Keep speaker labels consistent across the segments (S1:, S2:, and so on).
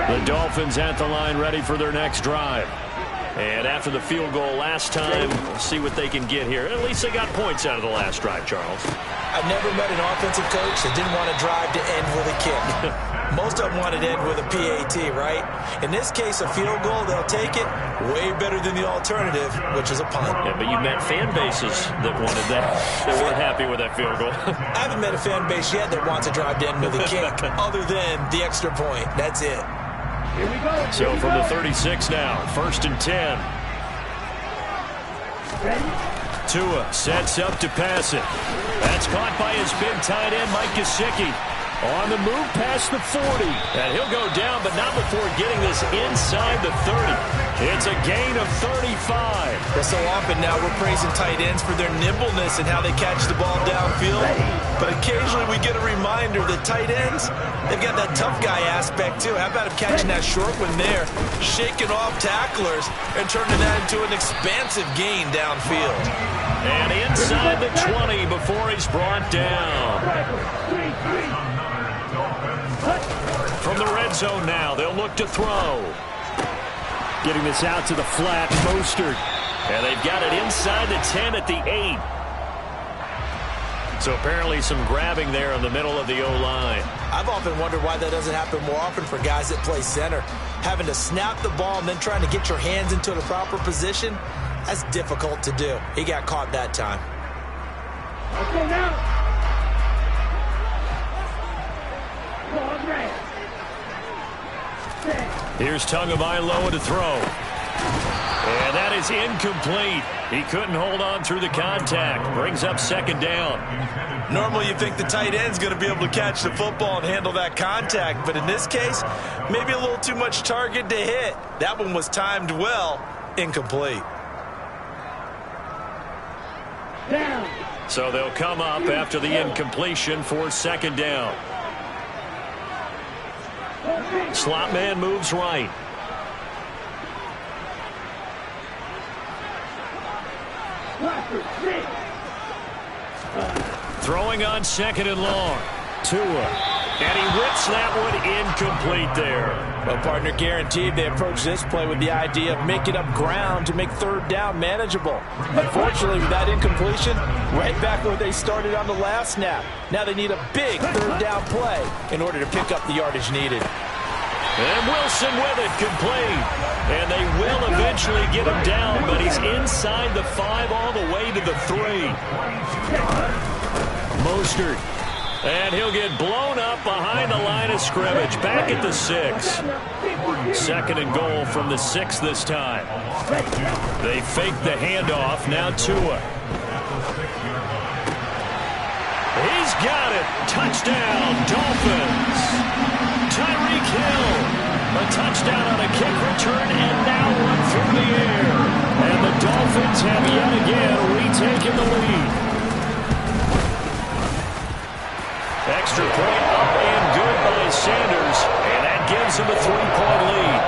S1: The Dolphins at the line, ready for their next drive. And after the field goal last time, we'll see what they can get here. At least they got points out of the last drive, Charles.
S2: I've never met an offensive coach that didn't want to drive to end with a kick. Most of them wanted to end with a PAT, right? In this case, a field goal, they'll take it. Way better than the alternative, which is a punt.
S1: Yeah, but you met fan bases that wanted that. They weren't happy with that field goal.
S2: I haven't met a fan base yet that wants to drive to end with a kick, other than the extra point. That's it.
S3: Here we go.
S1: So from the 36 now, 1st and 10. Tua sets up to pass it. That's caught by his big tight end, Mike Gesicki. On the move past the 40. And he'll go down, but not before getting this inside the 30. It's a gain of 35.
S2: Well, so often now we're praising tight ends for their nimbleness and how they catch the ball downfield. But occasionally we get a reminder that tight ends, they've got that tough guy aspect too. How about him catching that short one there, shaking off tacklers, and turning that into an expansive gain downfield.
S1: And inside the 20 before he's brought down. From the red zone now, they'll look to throw. Getting this out to the flat, Mostert. And they've got it inside the 10 at the 8. So apparently some grabbing there in the middle of the O-line.
S2: I've often wondered why that doesn't happen more often for guys that play center. Having to snap the ball and then trying to get your hands into the proper position, that's difficult to do. He got caught that time.
S3: Let's go now.
S1: Here's Tagovailoa to throw. And that is incomplete. He couldn't hold on through the contact. Brings up 2nd down.
S2: Normally you think the tight end's going to be able to catch the football and handle that contact. But in this case, maybe a little too much target to hit. That one was timed well. Incomplete.
S3: Down.
S1: So they'll come up after the incompletion for 2nd down. Slot man moves right. Throwing on 2nd and long. Tua. And he rips that one incomplete there.
S2: Well, partner, guaranteed they approach this play with the idea of making up ground to make 3rd down manageable. Unfortunately, with that incompletion, right back where they started on the last snap. Now they need a big 3rd down play in order to pick up the yardage needed.
S1: And Wilson with it, complete. And they will eventually get him down, but he's inside the 5 all the way to the 3. Mostert. And he'll get blown up behind the line of scrimmage. Back at the 6. 2nd and goal from the 6 this time. They fake the handoff. Now Tua. He's got it. Touchdown, Dolphins. Tyreek Hill. A touchdown on a kick return, and now one through the air. And the Dolphins have yet again retaken the lead. Extra point up and good by Sanders, and that gives him a 3-point lead.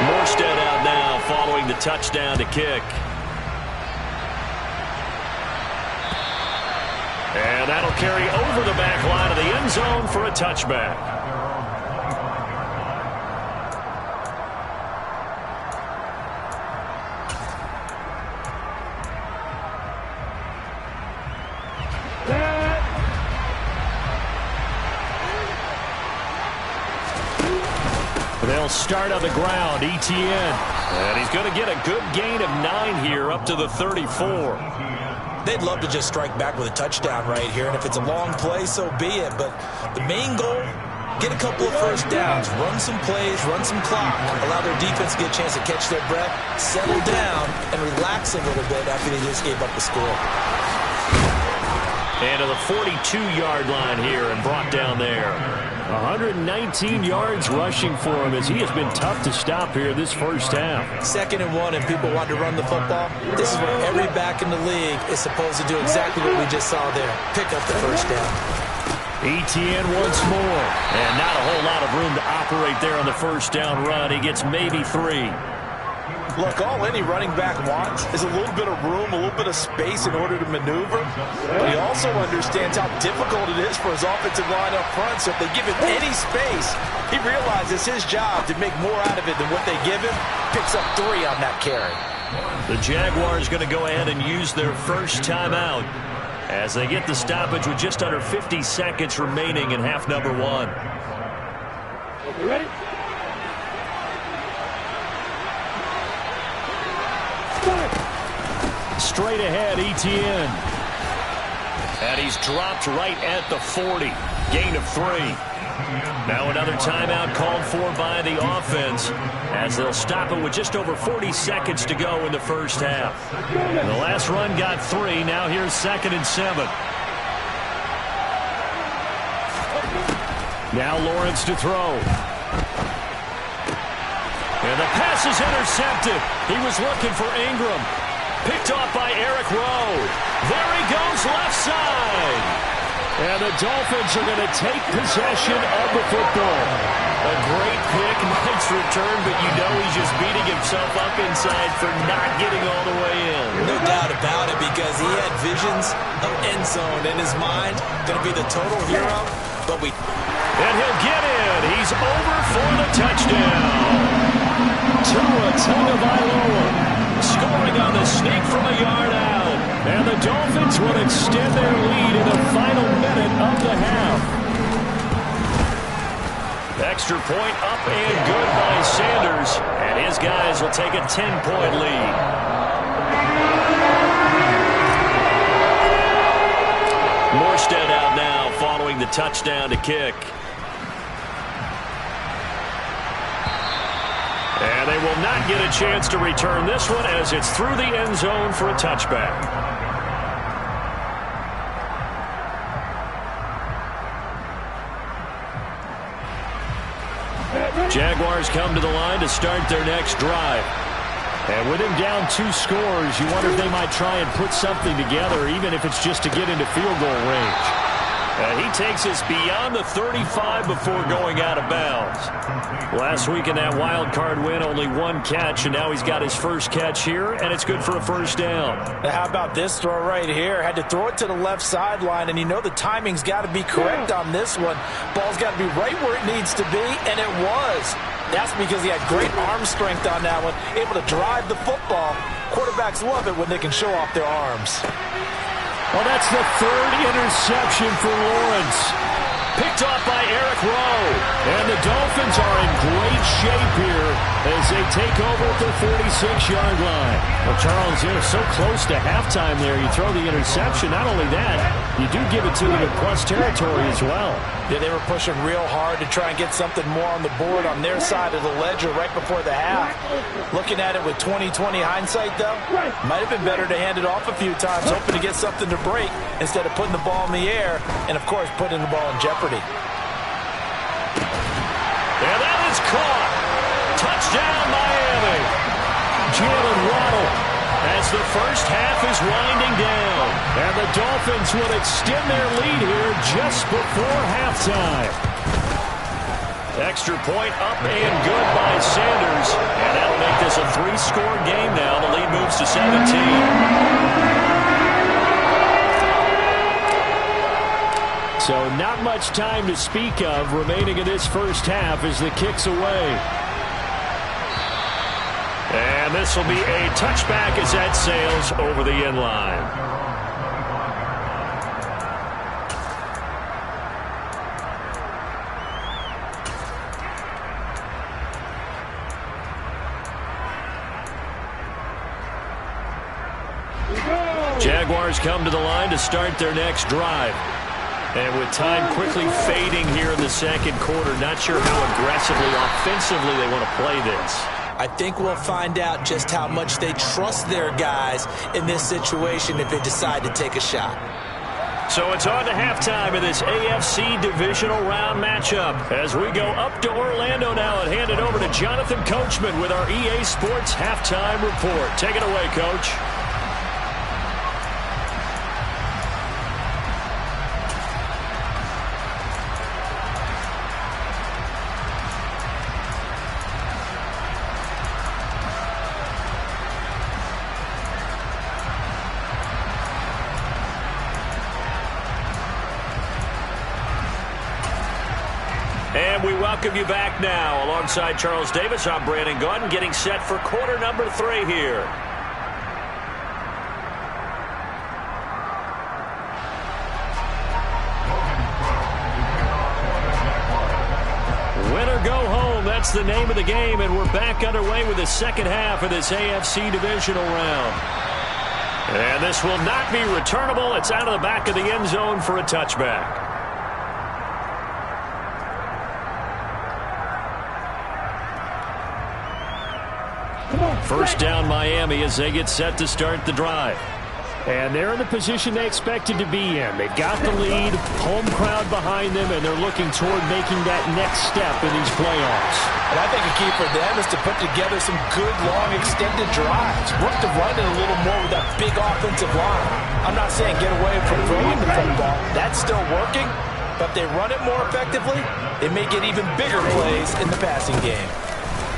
S1: Morstead out now following the touchdown to kick. And that'll carry over the back line of the end zone for a touchback. They'll start on the ground, Etienne. And he's going to get a good gain of 9 here up to the 34.
S2: They'd love to just strike back with a touchdown right here, and if it's a long play, so be it. But the main goal, get a couple of 1st downs, run some plays, run some clock, allow their defense to get a chance to catch their breath, settle down, and relax a little bit after they just gave up the score.
S1: And to the 42-yard line here and brought down there. 119 yards rushing for him as he has been tough to stop here this first half.
S2: 2nd and 1 and people want to run the football. This is where every back in the league is supposed to do exactly what we just saw there. Pick up the 1st down.
S1: Etienne once more. And not a whole lot of room to operate there on the 1st down run. He gets maybe 3.
S2: Look, all any running back wants is a little bit of room, a little bit of space in order to maneuver. But he also understands how difficult it is for his offensive line up front. So if they give him any space, he realizes his job to make more out of it than what they give him. Picks up 3 on that carry.
S1: The Jaguars going to go ahead and use their first timeout as they get the stoppage with just under 50 seconds remaining in half number 1.
S3: You ready?
S1: Straight ahead, Etienne. And he's dropped right at the 40. Gain of 3. Now another timeout called for by the offense as they'll stop it with just over 40 seconds to go in the first half. And the last run got 3. Now here's 2nd and 7. Now Lawrence to throw. And the pass is intercepted. He was looking for Ingram. Picked off by Eric Rowe. There he goes, left side. And the Dolphins are going to take possession of the football. A great pick, nice return, but you know he's just beating himself up inside for not getting all the way in.
S2: No doubt about it, because he had visions of end zone in his mind. Going to be the total hero, but
S1: And he'll get in. He's over for the touchdown. Tua Tagovailoa scoring on the sneak from a yard out. And the Dolphins will extend their lead in the final minute of the half. Extra point up and good by Sanders. And his guys will take a 10-point lead. Morstead out now following the touchdown to kick. And they will not get a chance to return this one as it's through the end zone for a touchback. Jaguars come to the line to start their next drive. And with him down 2 scores, you wonder if they might try and put something together, even if it's just to get into field goal range. He takes us beyond the 35 before going out of bounds. Last week in that wild card win, only 1 catch, and now he's got his first catch here, and it's good for a first down.
S2: Now how about this throw right here? Had to throw it to the left sideline, and you know the timing's got to be correct on this one. Ball's got to be right where it needs to be, and it was. That's because he had great arm strength on that one, able to drive the football. Quarterbacks love it when they can show off their arms.
S1: Well, that's the 3rd interception for Lawrence. Picked off by Eric Rowe. And the Dolphins are in great shape here as they take over at their 46-yard line. Well, Charles, you're so close to halftime there. You throw the interception. Not only that, you do give it to them in plus territory as well.
S2: Yeah, they were pushing real hard to try and get something more on the board on their side of the ledger right before the half. Looking at it with 20/20 hindsight, though, might have been better to hand it off a few times, hoping to get something to break instead of putting the ball in the air and, of course, putting the ball in jeopardy.
S1: And that is caught. Touchdown, Miami. Jalen Waddle as the first half is winding down. And the Dolphins will extend their lead here just before halftime. Extra point up and good by Sanders. And that'll make this a 3-score game now. The lead moves to 17. So not much time to speak of remaining in this first half as the kick's away. And this will be a touchback as that sails over the end line. Jaguars come to the line to start their next drive. And with time quickly fading here in the second quarter, not sure how aggressively, offensively they want to play this.
S2: I think we'll find out just how much they trust their guys in this situation if they decide to take a shot.
S1: So it's on to halftime of this AFC divisional round matchup as we go up to Orlando now and hand it over to Jonathan Coachman with our EA Sports halftime report. Take it away, Coach. And we welcome you back now. Alongside Charles Davis, I'm Brandon Gaudin, getting set for quarter number 3 here. Win or go home, that's the name of the game, and we're back underway with the second half of this AFC divisional round. And this will not be returnable. It's out of the back of the end zone for a touchback. First down Miami as they get set to start the drive. And they're in the position they expected to be in. They've got the lead, home crowd behind them, and they're looking toward making that next step in these playoffs.
S2: And I think a key for them is to put together some good, long, extended drives. Work the run it a little more with that big offensive line. I'm not saying get away from throwing the football. That's still working. But if they run it more effectively, they may get even bigger plays in the passing game.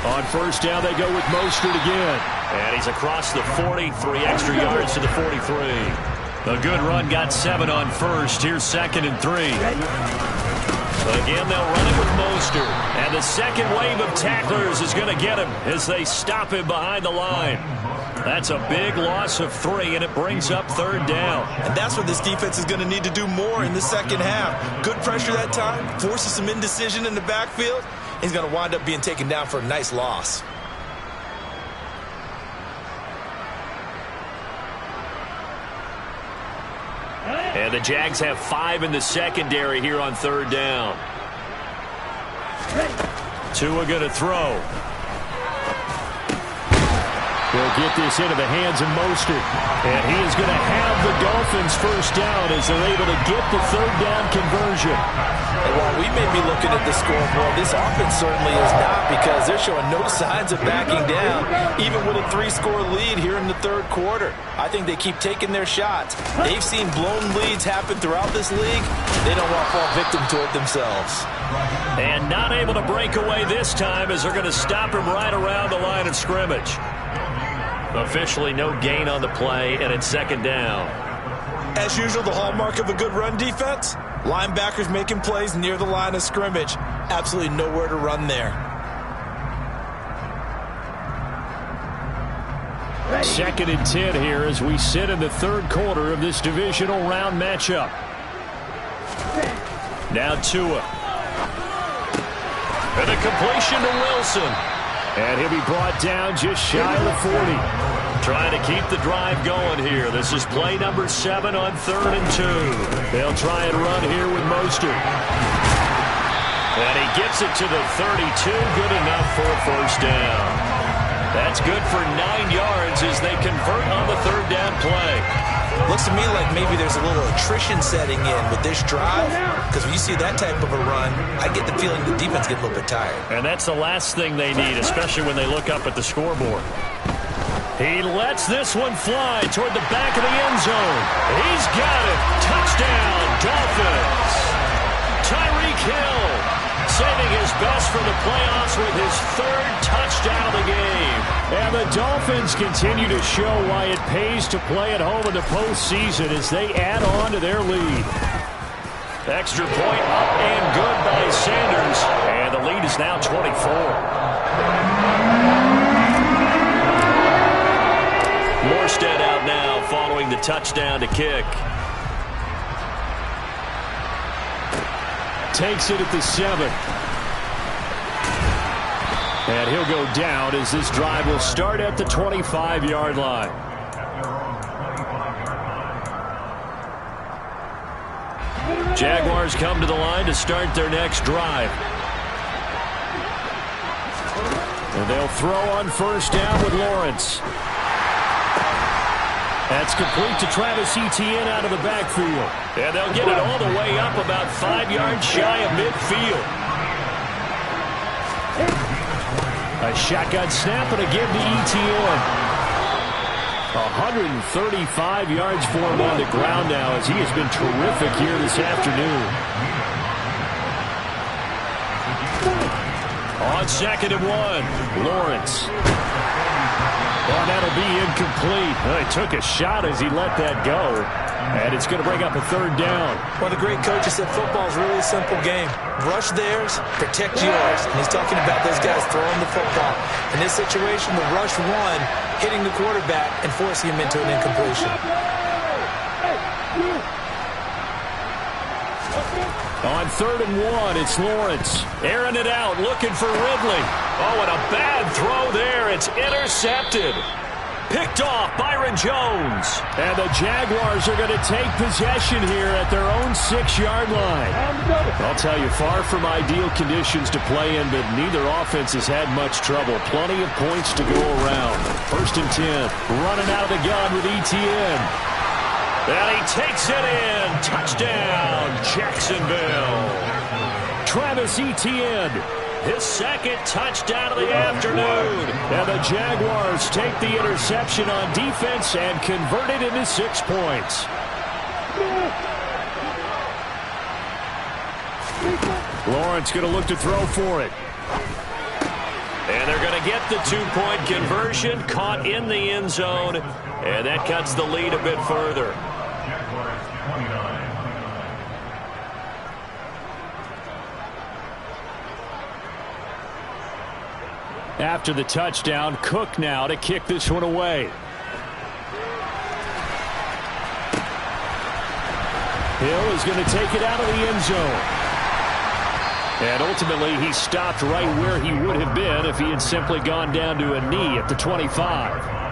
S1: On first down, they go with Mostert again. And he's across the 40, 3 extra yards to the 43. A good run, got 7 on first. Here's 2nd and 3. Again, they'll run it with Mostert. And the second wave of tacklers is going to get him as they stop him behind the line. That's a big loss of 3, and it brings up 3rd down.
S2: And that's what this defense is going to need to do more in the second half. Good pressure that time, forces some indecision in the backfield. He's going to wind up being taken down for a nice loss.
S1: And the Jags have 5 in the secondary here on 3rd down. Tua going to throw. He'll get this into the hands of Mostert. And he is going to have the Dolphins first down as they're able to get the 3rd down conversion.
S2: And while we may be looking at the scoreboard, this offense certainly is not, because they're showing no signs of backing down, even with a 3-score lead here in the 3rd quarter. I think they keep taking their shots. They've seen blown leads happen throughout this league. They don't want to fall victim to it themselves.
S1: And not able to break away this time as they're going to stop him right around the line of scrimmage. Officially no gain on the play, and it's 2nd down.
S2: As usual, the hallmark of a good run defense, linebackers making plays near the line of scrimmage. Absolutely nowhere to run there.
S1: 2nd and 10 here as we sit in the 3rd quarter of this divisional round matchup. Now Tua. And a completion to Wilson. And he'll be brought down just shy of the 40. Trying to keep the drive going here. This is play number 7 on 3rd and 2. They'll try and run here with Mostert. And he gets it to the 32. Good enough for a first down. That's good for 9 yards as they convert on the 3rd down play.
S2: Looks to me like maybe there's a little attrition setting in with this drive, because when you see that type of a run, I get the feeling the defense gets a little bit tired.
S1: And that's the last thing they need, especially when they look up at the scoreboard. He lets this one fly toward the back of the end zone. He's got it. Touchdown, Dolphins. Tyreek Hill saving his best for the playoffs with his 3rd touchdown of the game. And the Dolphins continue to show why it pays to play at home in the postseason as they add on to their lead. Extra point up and good by Sanders. And the lead is now 24. Morstead out now following the touchdown to kick. Takes it at the 7. And he'll go down as this drive will start at the 25-yard line. Jaguars come to the line to start their next drive. And they'll throw on first down with Lawrence. That's complete to Travis Etienne out of the backfield. And they'll get it all the way up about 5 yards shy of midfield. A shotgun snap and a give to Etienne. 135 yards for him on the ground now as he has been terrific here this afternoon. On 2nd and 1, Lawrence. Oh, that'll be incomplete. Well, he took a shot as he let that go. And it's going to bring up a third down.
S2: Well, the great coach has said football is really a simple game. Rush theirs, protect yours. And he's talking about those guys throwing the football. In this situation, the rush one, hitting the quarterback and forcing him into an incompletion.
S1: On 3rd and 1, it's Lawrence. Airing it out, looking for Ridley. Oh, and a bad throw there. It's intercepted. Picked off Byron Jones. And the Jaguars are going to take possession here at their own 6-yard line. I'll tell you, far from ideal conditions to play in, but neither offense has had much trouble. Plenty of points to go around. 1st and 10. Running out of the gun with Etienne. And he takes it in. Touchdown, Jacksonville. Travis Etienne. His 2nd touchdown of the afternoon. And the Jaguars take the interception on defense and convert it into 6 points. Lawrence going to look to throw for it. And they're going to get the 2-point conversion, caught in the end zone. And that cuts the lead a bit further. After the touchdown, Cook now to kick this one away. Hill is going to take it out of the end zone. And ultimately, he stopped right where he would have been if he had simply gone down to a knee at the 25.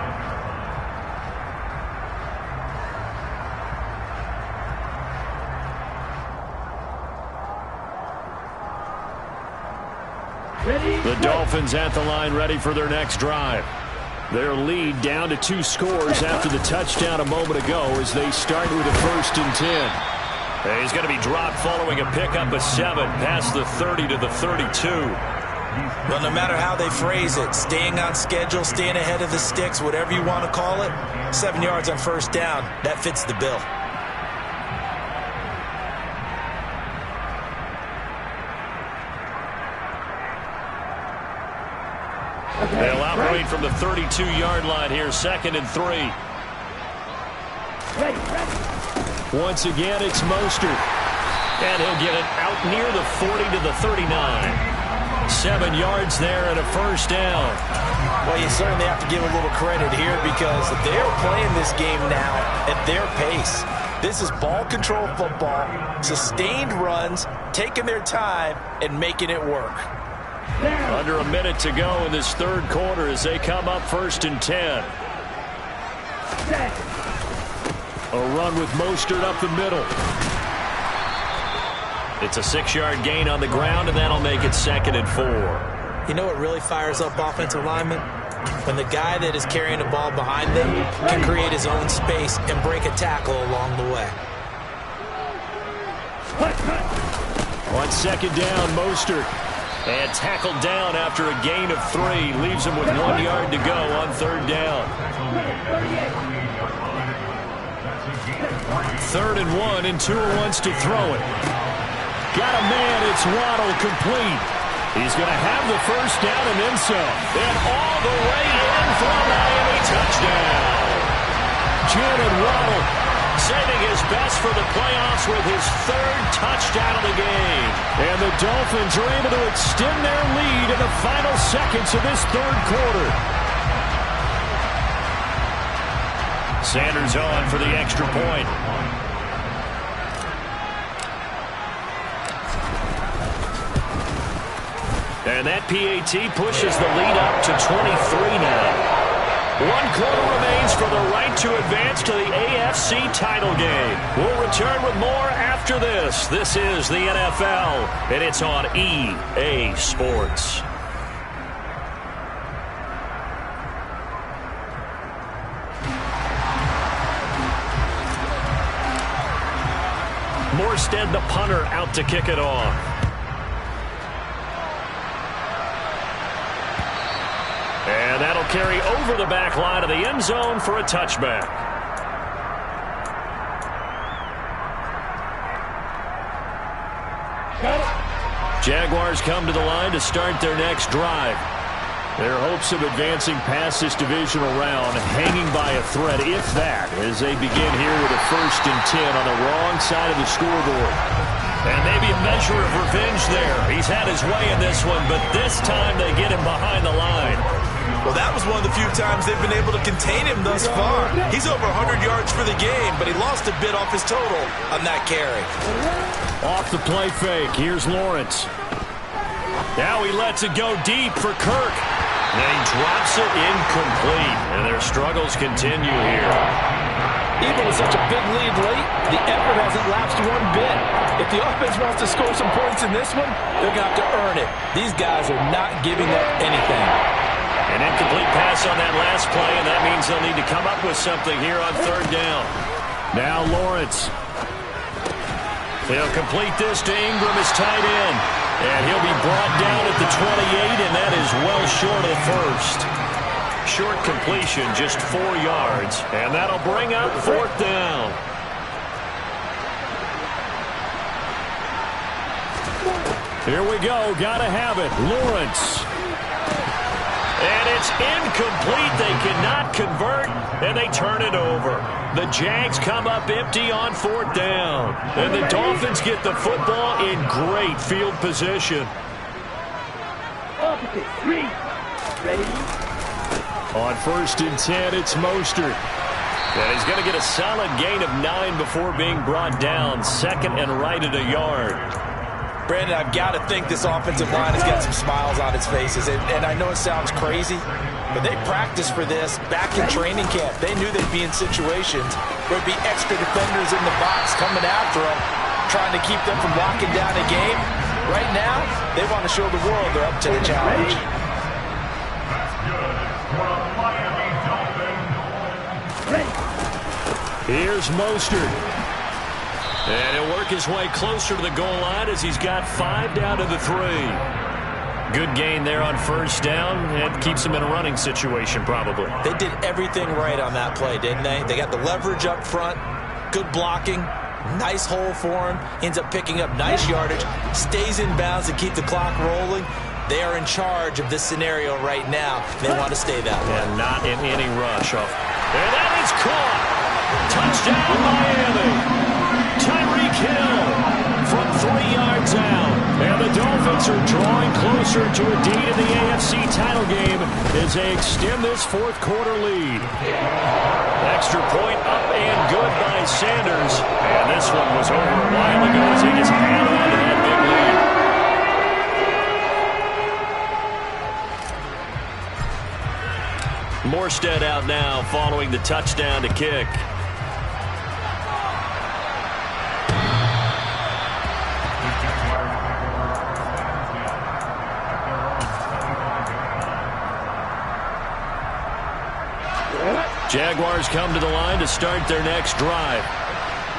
S1: The Dolphins at the line ready for their next drive. Their lead down to 2 scores after the touchdown a moment ago as they start with a 1st and 10. He's going to be dropped following a pickup of 7 past the 30 to the 32.
S2: Well, no matter how they phrase it, staying on schedule, staying ahead of the sticks, whatever you want to call it, 7 yards on 1st down, that fits the bill.
S1: They'll operate from the 32-yard line here, 2nd and 3. Once again, it's Mostert. And he'll get it out near the 40 to the 39. 7 yards there and a 1st down.
S2: Well, you certainly have to give a little credit here because they're playing this game now at their pace. This is ball control football, sustained runs, taking their time, and making it work.
S1: Under a minute to go in this 3rd quarter as they come up 1st and 10. A run with Mostert up the middle. It's a 6-yard gain on the ground, and that'll make it 2nd and 4.
S2: You know what really fires up offensive linemen? When the guy that is carrying the ball behind them can create his own space and break a tackle along the way.
S1: On 2nd down, Mostert. And tackled down after a gain of 3. Leaves him with 1 yard to go on 3rd down. 3rd and 1, and Tua wants to throw it. Got a man, it's Waddle, complete. He's going to have the 1st down and then some. And all the way in for a Miami touchdown. Jalen Waddle saving his best for the playoffs with his 3rd touchdown of the game. And the Dolphins are able to extend their lead in the final seconds of this 3rd quarter. Sanders on for the extra point. And that PAT pushes the lead up to 23 now. 1 quarter remains for the right to advance to the AFC title game. We'll return with more after this. This is the NFL, and it's on EA Sports. Morstead, the punter, out to kick it off. And that'll carry over the back line of the end zone for a touchback. Jaguars come to the line to start their next drive. Their hopes of advancing past this divisional round hanging by a thread, if that, as they begin here with a 1st and 10 on the wrong side of the scoreboard. And maybe a measure of revenge there. He's had his way in this one, but this time they get him behind the line.
S2: Well, that was one of the few times they've been able to contain him thus far. He's over 100 yards for the game, but he lost a bit off his total on that carry.
S1: Off the play fake, here's Lawrence. Now he lets it go deep for Kirk. And he drops it incomplete, and their struggles continue here.
S4: Even with such a big lead late, the effort hasn't lapsed one bit. If the offense wants to score some points in this one, they're going to have to earn it. These guys are not giving up anything.
S1: An incomplete pass on that last play, and that means they'll need to come up with something here on 3rd down. Now Lawrence. They'll complete this to Ingram as tight end. And he'll be brought down at the 28, and that is well short of the 1st. Short completion, just 4 yards, and that'll bring up 4th down. Here we go, gotta have it. Lawrence. And it's incomplete. They cannot convert, and they turn it over. The Jags come up empty on 4th down. And the Dolphins get the football in great field position.
S3: Opposite. 3. Ready?
S1: On 1st and 10, it's Mostert. And he's going to get a solid gain of 9 before being brought down. 2nd and right at a yard.
S2: Brandon, I've got to think this offensive line has got some smiles on its faces. And I know it sounds crazy, but they practiced for this back in training camp. They knew they'd be in situations where there'd be extra defenders in the box coming after them, trying to keep them from locking down a game. Right now, they want to show the world they're up to the challenge.
S1: Here's Mostert. And he'll work his way closer to the goal line as he's got 5 down to the 3. Good gain there on 1st down, and keeps him in a running situation probably.
S2: They did everything right on that play, didn't they? They got the leverage up front, good blocking, nice hole for him, ends up picking up nice yardage, stays in bounds to keep the clock rolling. They are in charge of this scenario right now. They want to stay that way.
S1: And not in any rush. And that is caught. Touchdown, Miami. Tyreek Hill from 3 yards out. And the Dolphins are drawing closer to a deed in the AFC title game as they extend this 4th quarter lead. Extra point up and good by Sanders. And this one was over a while ago as he just held on to that big lead. Morstead out now following the touchdown to kick. Jaguars come to the line to start their next drive.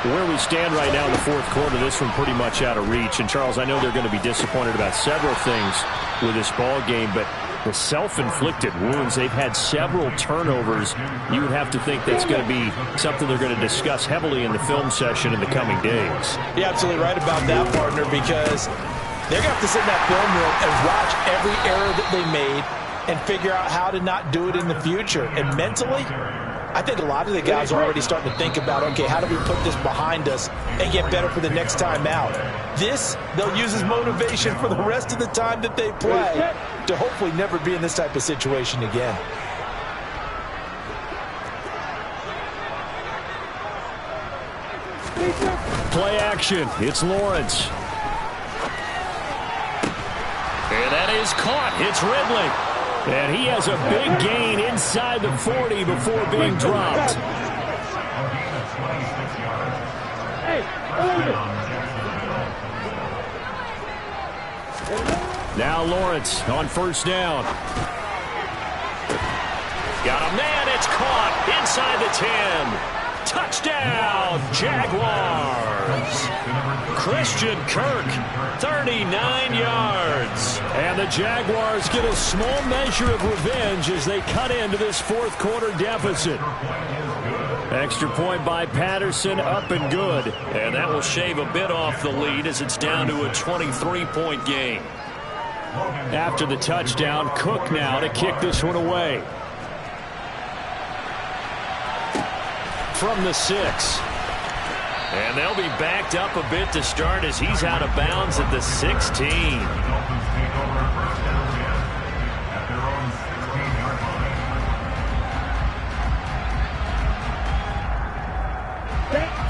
S1: Where we stand right now in the 4th quarter, this one pretty much out of reach. And, Charles, I know they're going to be disappointed about several things with this ball game, but the self-inflicted wounds, they've had several turnovers. You would have to think that's going to be something they're going to discuss heavily in the film session in the coming days.
S2: You're absolutely right about that, partner, because they're going to have to sit in that film room and watch every error that they made and figure out how to not do it in the future. And mentally, I think a lot of the guys are already starting to think about, okay, how do we put this behind us and get better for the next time out? This, they'll use as motivation for the rest of the time that they play to hopefully never be in this type of situation again.
S1: Play action. It's Lawrence. And that is caught. It's Ridley. And he has a big gain inside the 40 before being dropped. Now Lawrence on 1st down. Got a man. It's caught inside the 10. Touchdown, Jaguars. Christian Kirk, 39 yards. And the Jaguars get a small measure of revenge as they cut into this 4th quarter deficit. Extra point by Patterson, up and good. And that will shave a bit off the lead as it's down to a 23-point game. After the touchdown, Cook now to kick this one away. From the 6. And they'll be backed up a bit to start as he's out of bounds at the 16.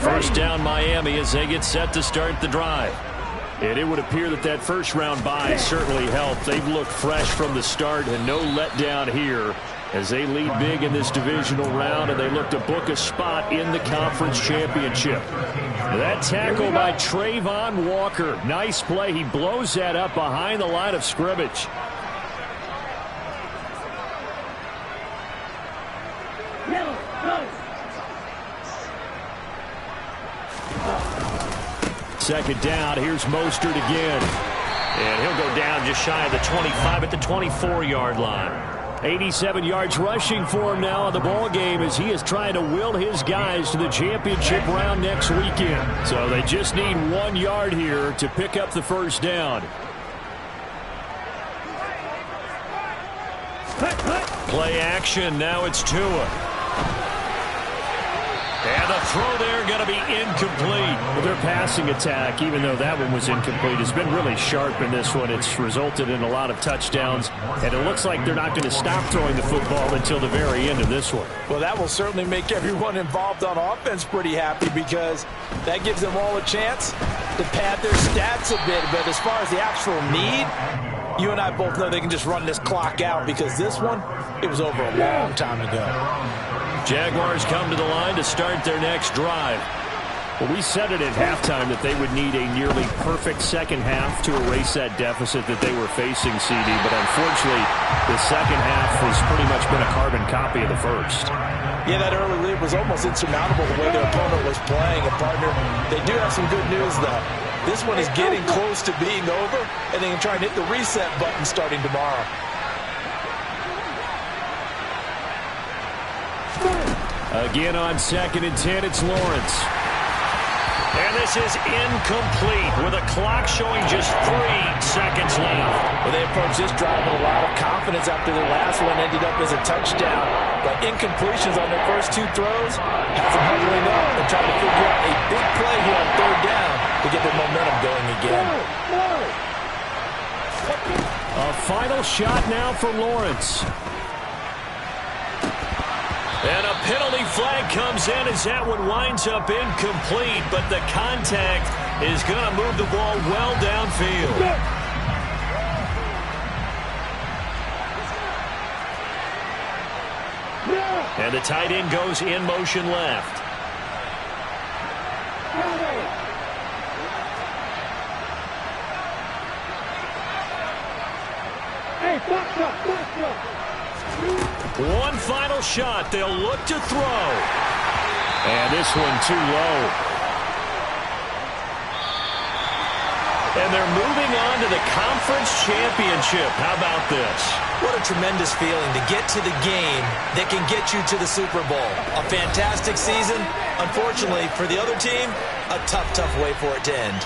S1: First down Miami as they get set to start the drive. And it would appear that that first round bye certainly helped. They've looked fresh from the start and no letdown here as they lead big in this divisional round and they look to book a spot in the conference championship. That tackle by Trayvon Walker. Nice play. He blows that up behind the line of scrimmage. Second down, here's Mostert again. And he'll go down just shy of the 25 at the 24-yard line. 87 yards rushing for him now in the ball game as he is trying to will his guys to the championship round next weekend. So they just need 1 yard here to pick up the first down. Play action, now it's Tua. And the throw there going to be incomplete. Well, their passing attack, even though that one was incomplete, has been really sharp in this one. It's resulted in a lot of touchdowns, and it looks like they're not going to stop throwing the football until the very end of this one.
S4: Well, that will certainly make everyone involved on offense pretty happy because that gives them all a chance to pad their stats a bit. But as far as the actual need, you and I both know they can just run this clock out because this one, it was over a long time ago.
S1: Jaguars come to the line to start their next drive. Well, we said it at halftime that they would need a nearly perfect second half to erase that deficit that they were facing, CD. But unfortunately, the second half has pretty much been a carbon copy of the first.
S4: Yeah, that early lead was almost insurmountable the way their opponent was playing. And, partner, they do have some good news, though. This one is getting close to being over, and they can try and hit the reset button starting tomorrow.
S1: Again on 2nd and 10, it's Lawrence. And this is incomplete with a clock showing just 3 seconds left.
S4: Well, they approached this drive with a lot of confidence after their last one ended up as a touchdown. But incompletions on their first 2 throws has them huddling up and trying to figure out a big play here on 3rd down to get their momentum going again.
S1: A final shot now for Lawrence. And a penalty flag comes in as that one winds up incomplete, but the contact is going to move the ball well downfield. And the tight end goes in motion left. One final shot. They'll look to throw. And this one too low. And they're moving on to the conference championship. How about this?
S2: What a tremendous feeling to get to the game that can get you to the Super Bowl. A fantastic season. Unfortunately, for the other team, a tough way for it to end.